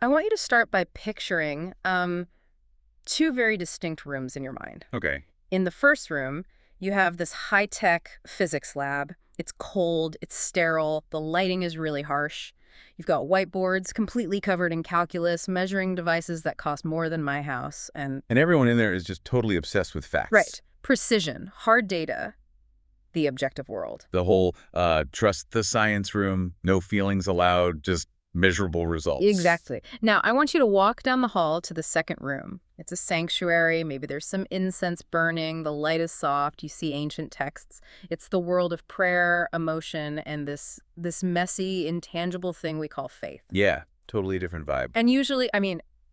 I want you to start by picturing two very distinct rooms in your mind. Okay. In the first room, you have this high-tech physics lab. It's cold, it's sterile, the lighting is really harsh. You've got whiteboards completely covered in calculus, measuring devices that cost more than my house, and And everyone in there is just totally obsessed with facts. right, precision, hard data, the objective world. The whole trust the science room, no feelings allowed, just measurable results. Exactly. Now, I want you to walk down the hall to the second room. It's a sanctuary. Maybe there's some incense burning. The light is soft. You see ancient texts. It's the world of prayer, emotion, and this messy, intangible thing we call faith. Yeah, totally different vibe. And usually,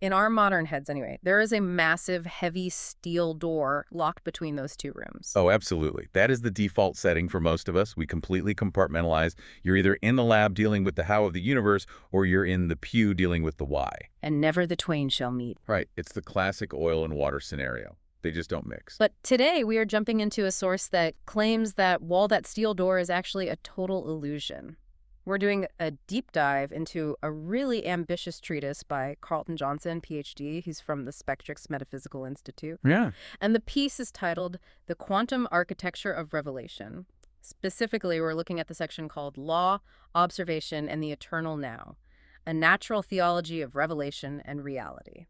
in our modern heads anyway, there is a massive, heavy steel door locked between those two rooms. Oh, absolutely. That is the default setting for most of us. We completely compartmentalize. You're either in the lab dealing with the how of the universe, or you're in the pew dealing with the why. And never the twain shall meet. Right. It's the classic oil and water scenario. They just don't mix. But today, we are jumping into a source that claims that that steel door is actually a total illusion. We're doing a deep dive into a really ambitious treatise by Carlton Johnson, PhD. He's from the Spectrix Metaphysical Institute. Yeah. And the piece is titled The Quantum Architecture of Revelation. Specifically, we're looking at the section called Law, Observation, and the Eternal Now, a natural theology of revelation and reality.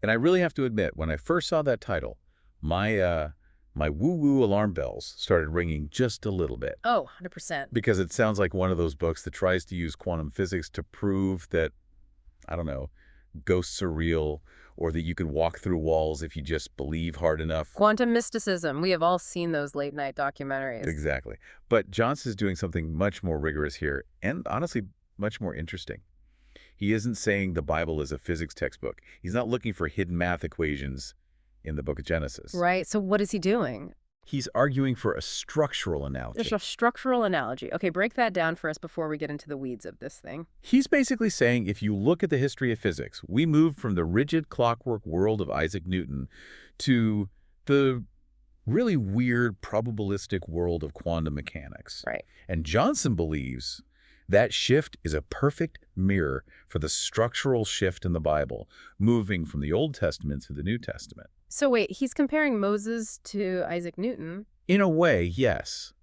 And I really have to admit, when I first saw that title, my woo-woo alarm bells started ringing just a little bit. Oh, 100%. Because it sounds like one of those books that tries to use quantum physics to prove that, I don't know, ghosts are real, or that you can walk through walls if you just believe hard enough. Quantum mysticism. We have all seen those late-night documentaries. Exactly. But Johnson's doing something much more rigorous here, and honestly, much more interesting. He isn't saying the Bible is a physics textbook. He's not looking for hidden math equations in the book of Genesis. Right. So what is he doing? He's arguing for a structural analogy. There's a structural analogy. Okay, break that down for us before we get into the weeds of this thing. He's basically saying if you look at the history of physics, we moved from the rigid clockwork world of Isaac Newton to the really weird probabilistic world of quantum mechanics. Right. And Johnson believes that shift is a perfect mirror for the structural shift in the Bible, moving from the Old Testament to the New Testament. So wait, he's comparing Moses to Isaac Newton. In a way, yes.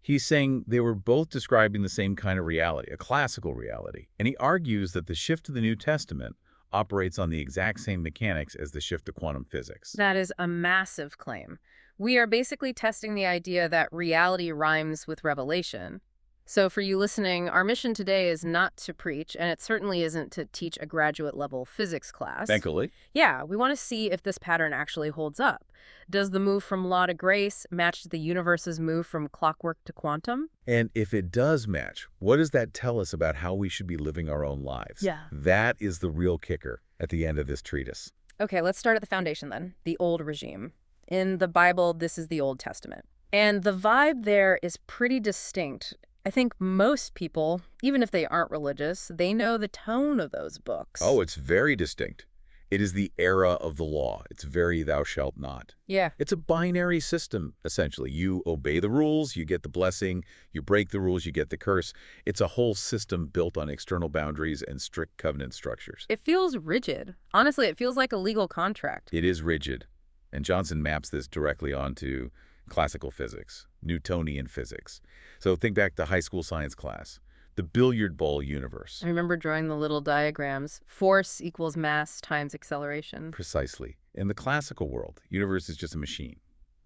He's saying they were both describing the same kind of reality, a classical reality. And he argues that the shift to the New Testament operates on the exact same mechanics as the shift to quantum physics. That is a massive claim. We are basically testing the idea that reality rhymes with revelation. So for you listening, our mission today is not to preach, and it certainly isn't to teach a graduate-level physics class. Thankfully. Yeah, we want to see if this pattern actually holds up. Does the move from law to grace match the universe's move from clockwork to quantum? And if it does match, what does that tell us about how we should be living our own lives? Yeah. That is the real kicker at the end of this treatise. Okay, let's start at the foundation then, the old regime. In the Bible, this is the Old Testament. And the vibe there is pretty distinct. I think most people, even if they aren't religious, they know the tone of those books. Oh, it's very distinct. It is the era of the law. It's very thou shalt not. Yeah. It's a binary system, essentially. You obey the rules, you get the blessing. You break the rules, you get the curse. It's a whole system built on external boundaries and strict covenant structures. It feels rigid. Honestly, it feels like a legal contract. It is rigid. And Johnson maps this directly onto classical physics, Newtonian physics. So think back to high school science class, the billiard ball universe. I remember drawing the little diagrams. Force equals mass times acceleration. Precisely. In the classical world, universe is just a machine.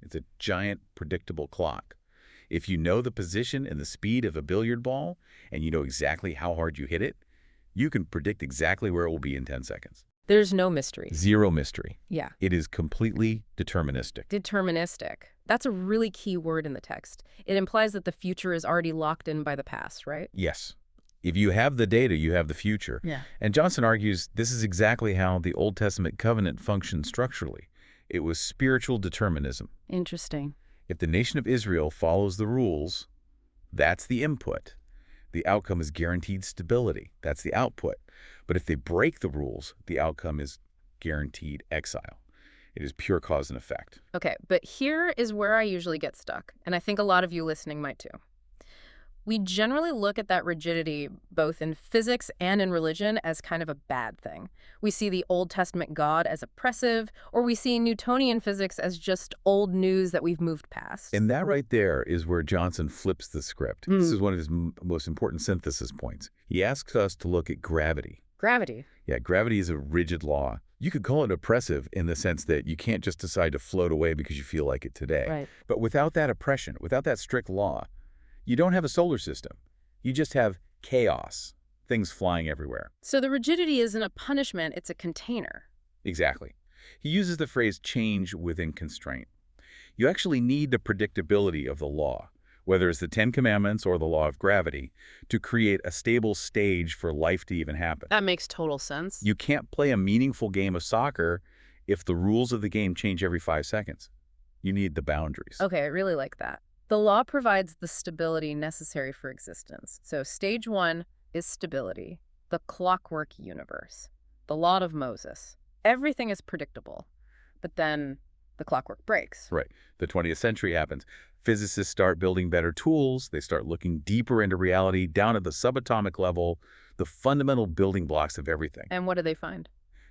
It's a giant, predictable clock. If you know the position and the speed of a billiard ball, and you know exactly how hard you hit it, you can predict exactly where it will be in 10 seconds. There's no mystery. Zero mystery. Yeah. It is completely deterministic. Deterministic. That's a really key word in the text. It implies that the future is already locked in by the past, right? Yes. If you have the data, you have the future. Yeah. And Johnson argues this is exactly how the Old Testament covenant functioned structurally. It was spiritual determinism. Interesting. If the nation of Israel follows the rules, that's the input. The outcome is guaranteed stability. That's the output. But if they break the rules, the outcome is guaranteed exile. It is pure cause and effect. Okay, but here is where I usually get stuck, and I think a lot of you listening might too. We generally look at that rigidity, both in physics and in religion, as kind of a bad thing. We see the Old Testament God as oppressive, or we see Newtonian physics as just old news that we've moved past. And that right there is where Johnson flips the script. This is one of his most important synthesis points. He asks us to look at gravity. Gravity. Yeah, gravity is a rigid law. You could call it oppressive in the sense that you can't just decide to float away because you feel like it today. Right. But without that oppression, without that strict law, you don't have a solar system. You just have chaos, things flying everywhere. So the rigidity isn't a punishment, it's a container. Exactly. He uses the phrase change within constraint. You actually need the predictability of the law, whether it's the Ten Commandments or the law of gravity, to create a stable stage for life to even happen. That makes total sense. You can't play a meaningful game of soccer if the rules of the game change every 5 seconds. You need the boundaries. Okay, I really like that. The law provides the stability necessary for existence. So stage one is stability, the clockwork universe, the law of Moses. Everything is predictable, but then the clockwork breaks. Right. The 20th century happens. Physicists start building better tools. They start looking deeper into reality, down at the subatomic level, the fundamental building blocks of everything. And what do they find?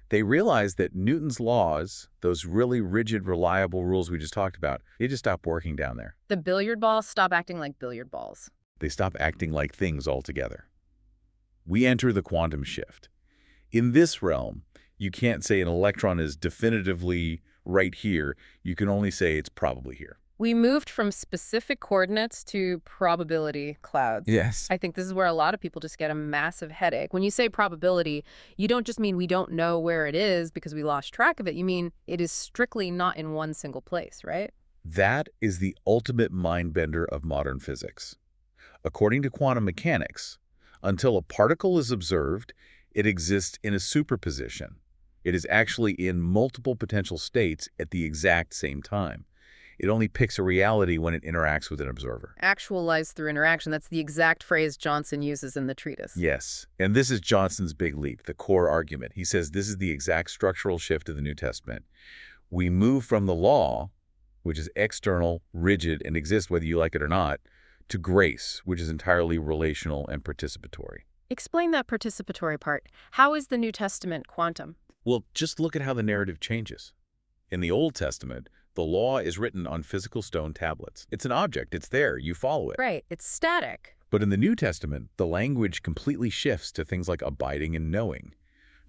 They realize that Newton's laws, those really rigid, reliable rules we just talked about, they just stop working down there. The billiard balls stop acting like billiard balls. They stop acting like things altogether. We enter the quantum shift. In this realm, you can't say an electron is definitively right here. You can only say it's probably here. We moved from specific coordinates to probability clouds. Yes. I think this is where a lot of people just get a massive headache. When you say probability, you don't just mean we don't know where it is because we lost track of it. You mean it is strictly not in one single place, right? That is the ultimate mind-bender of modern physics. According to quantum mechanics, until a particle is observed, it exists in a superposition. It is actually in multiple potential states at the exact same time. It only picks a reality when it interacts with an observer. Actualized through interaction. That's the exact phrase Johnson uses in the treatise. Yes, and this is Johnson's big leap, the core argument. He says this is the exact structural shift of the New Testament. We move from the law, which is external, rigid, and exists whether you like it or not, to grace, which is entirely relational and participatory. Explain that participatory part. How is the New Testament quantum? Well, just look at how the narrative changes. In the Old Testament, the law is written on physical stone tablets. It's an object. It's there. You follow it. Right. It's static. But in the New Testament, the language completely shifts to things like abiding and knowing.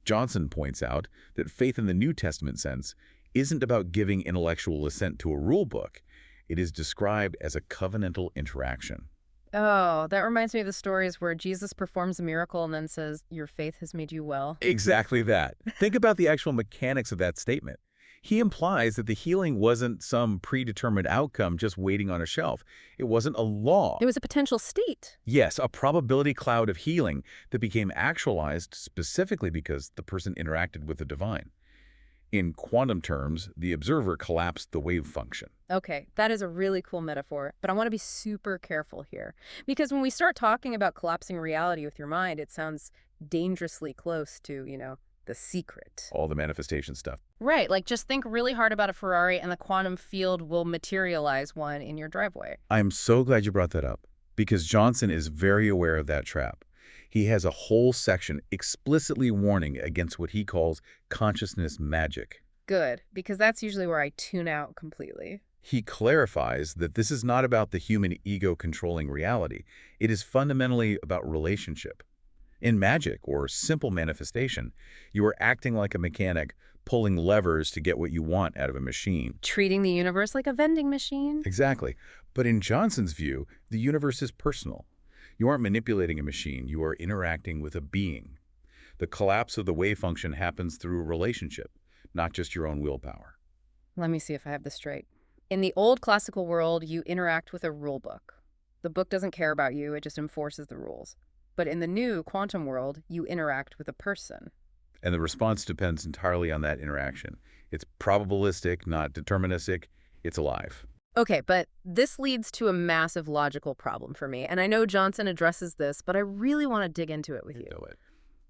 Johnson points out that faith in the New Testament sense isn't about giving intellectual assent to a rule book. It is described as a covenantal interaction. Oh, that reminds me of the stories where Jesus performs a miracle and then says, "Your faith has made you well." Exactly that. Think about the actual mechanics of that statement. He implies that the healing wasn't some predetermined outcome just waiting on a shelf. It wasn't a law. It was a potential state. Yes, a probability cloud of healing that became actualized specifically because the person interacted with the divine. In quantum terms, the observer collapsed the wave function. Okay, that is a really cool metaphor, but I want to be super careful here. Because when we start talking about collapsing reality with your mind, it sounds dangerously close to, The Secret. All the manifestation stuff. Right, like just think really hard about a Ferrari and the quantum field will materialize one in your driveway. I'm so glad you brought that up, because Johnson is very aware of that trap. He has a whole section explicitly warning against what he calls consciousness magic. Good, because that's usually where I tune out completely. He clarifies that this is not about the human ego controlling reality. It is fundamentally about relationship. In magic, or simple manifestation, you are acting like a mechanic, pulling levers to get what you want out of a machine. Treating the universe like a vending machine? Exactly. But in Johnson's view, the universe is personal. You aren't manipulating a machine, you are interacting with a being. The collapse of the wave function happens through a relationship, not just your own willpower. Let me see if I have this straight. In the old classical world, you interact with a rule book. The book doesn't care about you, it just enforces the rules. But in the new quantum world, you interact with a person. And the response depends entirely on that interaction. It's probabilistic, not deterministic. It's alive. Okay, but this leads to a massive logical problem for me. And I know Johnson addresses this, but I really want to dig into it with you. Do it.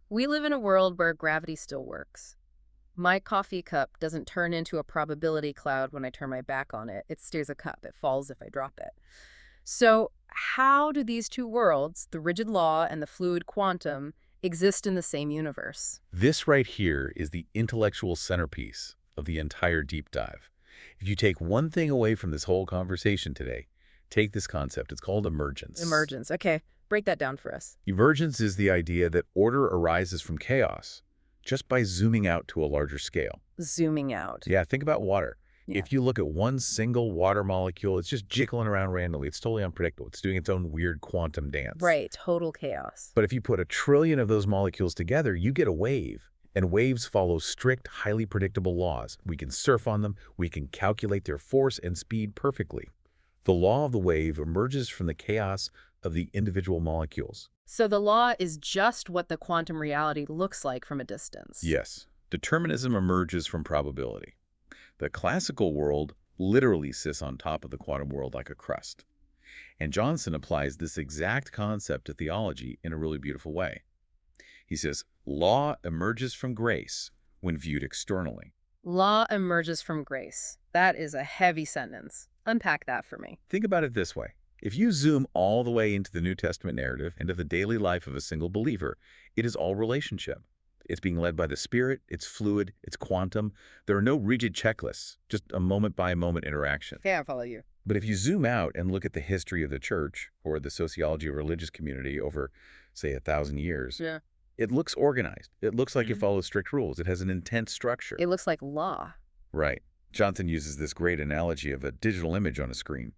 We live in a world where gravity still works. My coffee cup doesn't turn into a probability cloud when I turn my back on it. It stays a cup. It falls if I drop it. So How do these two worlds, the rigid law and the fluid quantum, exist in the same universe? This right here is the intellectual centerpiece of the entire deep dive. If you take one thing away from this whole conversation today, take this concept. It's called emergence. Emergence. Okay, break that down for us. Emergence is the idea that order arises from chaos just by zooming out to a larger scale. Zooming out. Yeah, think about water. Yeah. If you look at one single water molecule, it's just jiggling around randomly. It's totally unpredictable. It's doing its own weird quantum dance. Right, total chaos. But if you put 1,000,000,000,000 of those molecules together, you get a wave. And waves follow strict, highly predictable laws. We can surf on them. We can calculate their force and speed perfectly. The law of the wave emerges from the chaos of the individual molecules. So the law is just what the quantum reality looks like from a distance. Yes, determinism emerges from probability. The classical world literally sits on top of the quantum world like a crust. And Johnson applies this exact concept to theology in a really beautiful way. He says, law emerges from grace when viewed externally. Law emerges from grace. That is a heavy sentence. Unpack that for me. Think about it this way. If you zoom all the way into the New Testament narrative, into the daily life of a single believer, it is all relationship. It's being led by the Spirit, it's fluid, it's quantum. There are no rigid checklists, just a moment-by-moment interaction. Okay, I follow you. But if you zoom out and look at the history of the church or the sociology of a religious community over, say, 1,000 years, Yeah. it looks organized. It looks like it follows strict rules. It has an intense structure. It looks like law. Right. Johnson uses this great analogy of a digital image on a screen.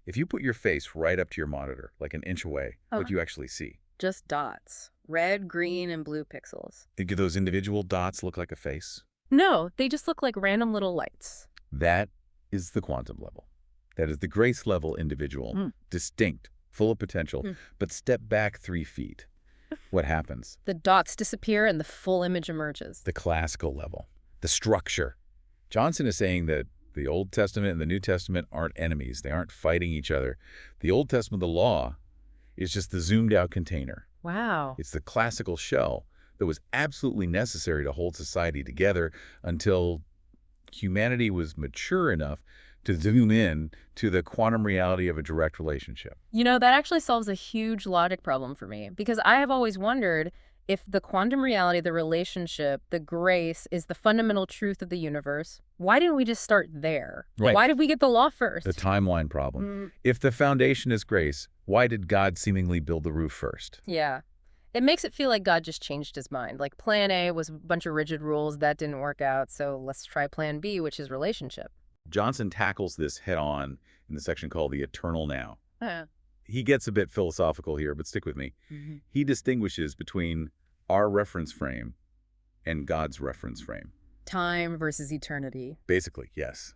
If you put your face right up to your monitor, like an inch away, what do you actually see? Just dots. Red, green, and blue pixels. Do those individual dots look like a face? No, they just look like random little lights. That is the quantum level. That is the grace level individual, distinct, full of potential, but step back 3 feet. What happens? The dots disappear and the full image emerges. The classical level, the structure. Johnson is saying that the Old Testament and the New Testament aren't enemies. They aren't fighting each other. The Old Testament, the law, is just the zoomed out container. Wow. It's the classical shell that was absolutely necessary to hold society together until humanity was mature enough to zoom in to the quantum reality of a direct relationship. You know, that actually solves a huge logic problem for me, because I have always wondered if the quantum reality, the relationship, the grace is the fundamental truth of the universe, why didn't we just start there? Right. Why did we get the law first? The timeline problem. If the foundation is grace, why did God seemingly build the roof first? Yeah. It makes it feel like God just changed his mind. Like plan A was a bunch of rigid rules that didn't work out, so let's try plan B, which is relationship. Johnson tackles this head on in the section called the eternal now. Yeah. He gets a bit philosophical here, but stick with me. He distinguishes between our reference frame and God's reference frame. Time versus eternity. Basically, yes.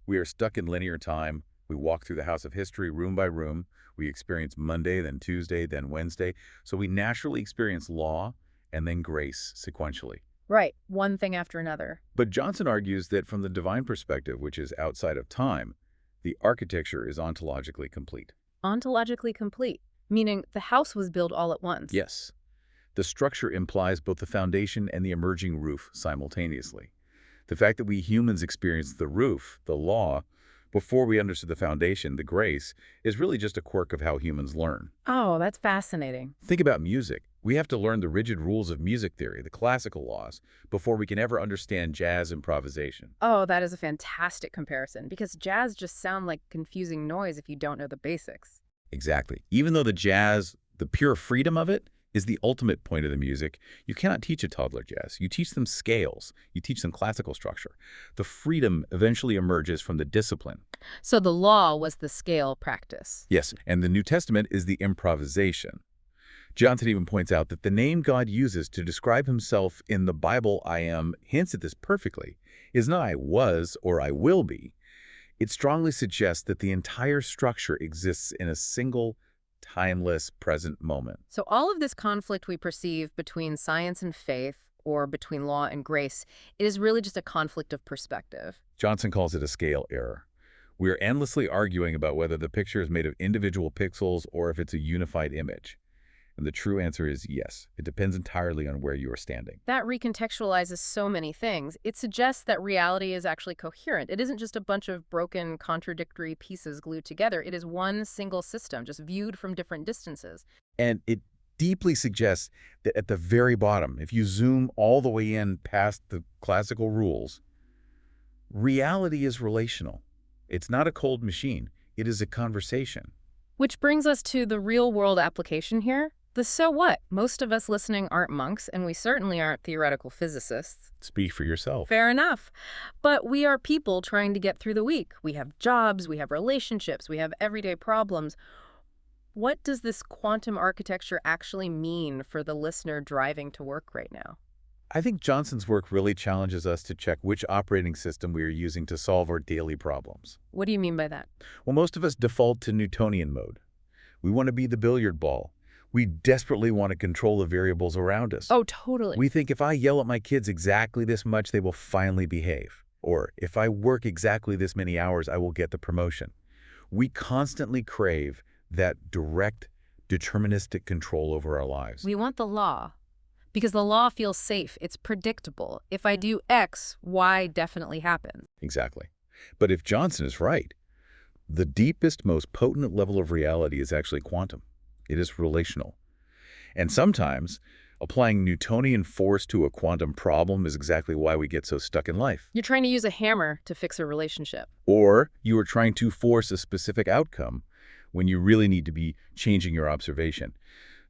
We are stuck in linear time. We walk through the house of history room by room. We experience Monday, then Tuesday, then Wednesday. So we naturally experience law and then grace sequentially. Right. One thing after another. But Johnson argues that from the divine perspective, which is outside of time, the architecture is ontologically complete. Ontologically complete, meaning the house was built all at once. Yes. The structure implies both the foundation and the emerging roof simultaneously. The fact that we humans experienced the roof, the law, before we understood the foundation, the grace, is really just a quirk of how humans learn. Oh, that's fascinating. Think about music. We have to learn the rigid rules of music theory, the classical laws, before we can ever understand jazz improvisation. Oh, that is a fantastic comparison, because jazz just sounds like confusing noise if you don't know the basics. Exactly. Even though the jazz, the pure freedom of it, is the ultimate point of the music, you cannot teach a toddler jazz. You teach them scales. You teach them classical structure. The freedom eventually emerges from the discipline. So the law was the scale practice. Yes, and the New Testament is the improvisation. Johnson even points out that the name God uses to describe himself in the Bible, I am, hints at this perfectly, is not I was or I will be. It strongly suggests that the entire structure exists in a single, timeless, present moment. So all of this conflict we perceive between science and faith, or between law and grace, it is really just a conflict of perspective. Johnson calls it a scale error. We are endlessly arguing about whether the picture is made of individual pixels or if it's a unified image. And the true answer is yes. It depends entirely on where you are standing. That recontextualizes so many things. It suggests that reality is actually coherent. It isn't just a bunch of broken, contradictory pieces glued together. It is one single system, just viewed from different distances. And it deeply suggests that at the very bottom, if you zoom all the way in past the classical rules, reality is relational. It's not a cold machine. It is a conversation. Which brings us to the real-world application here. The so what? Most of us listening aren't monks, and we certainly aren't theoretical physicists. Speak for yourself. Fair enough. But we are people trying to get through the week. We have jobs, we have relationships, we have everyday problems. What does this quantum architecture actually mean for the listener driving to work right now? I think Johnson's work really challenges us to check which operating system we are using to solve our daily problems. What do you mean by that? Well, most of us default to Newtonian mode. We want to be the billiard ball. We desperately want to control the variables around us. Oh, totally. We think if I yell at my kids exactly this much, they will finally behave. Or if I work exactly this many hours, I will get the promotion. We constantly crave that direct, deterministic control over our lives. We want the law. Because the law feels safe. It's predictable. If I do X, Y definitely happens. Exactly. But if Johnson is right, the deepest, most potent level of reality is actually quantum. It is relational. And sometimes, applying Newtonian force to a quantum problem is exactly why we get so stuck in life. You're trying to use a hammer to fix a relationship. Or you are trying to force a specific outcome when you really need to be changing your observation.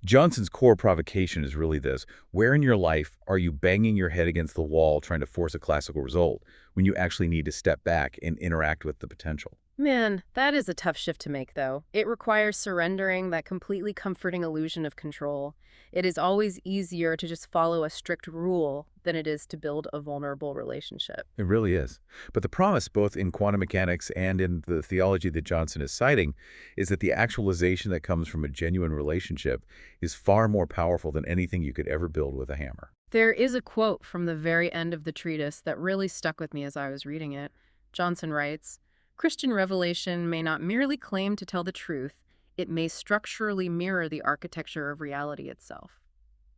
Johnson's core provocation is really this. Where in your life are you banging your head against the wall trying to force a classical result when you actually need to step back and interact with the potential? Man, that is a tough shift to make, though. It requires surrendering that completely comforting illusion of control. It is always easier to just follow a strict rule than it is to build a vulnerable relationship. It really is. But the promise, both in quantum mechanics and in the theology that Johnson is citing, is that the actualization that comes from a genuine relationship is far more powerful than anything you could ever build with a hammer. There is a quote from the very end of the treatise that really stuck with me as I was reading it. Johnson writes, "Christian revelation may not merely claim to tell the truth, it may structurally mirror the architecture of reality itself."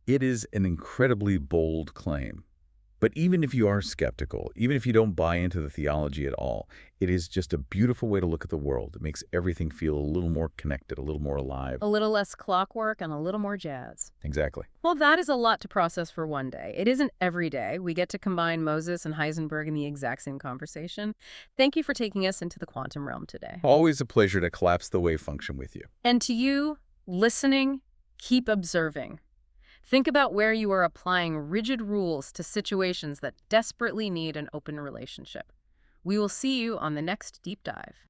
It is an incredibly bold claim. But even if you are skeptical, even if you don't buy into the theology at all, it is just a beautiful way to look at the world. It makes everything feel a little more connected, a little more alive. A little less clockwork and a little more jazz. Exactly. Well, that is a lot to process for one day. It isn't every day we get to combine Moses and Heisenberg in the exact same conversation. Thank you for taking us into the quantum realm today. Always a pleasure to collapse the wave function with you. And to you, listening, keep observing. Think about where you are applying rigid rules to situations that desperately need an open relationship. We will see you on the next deep dive.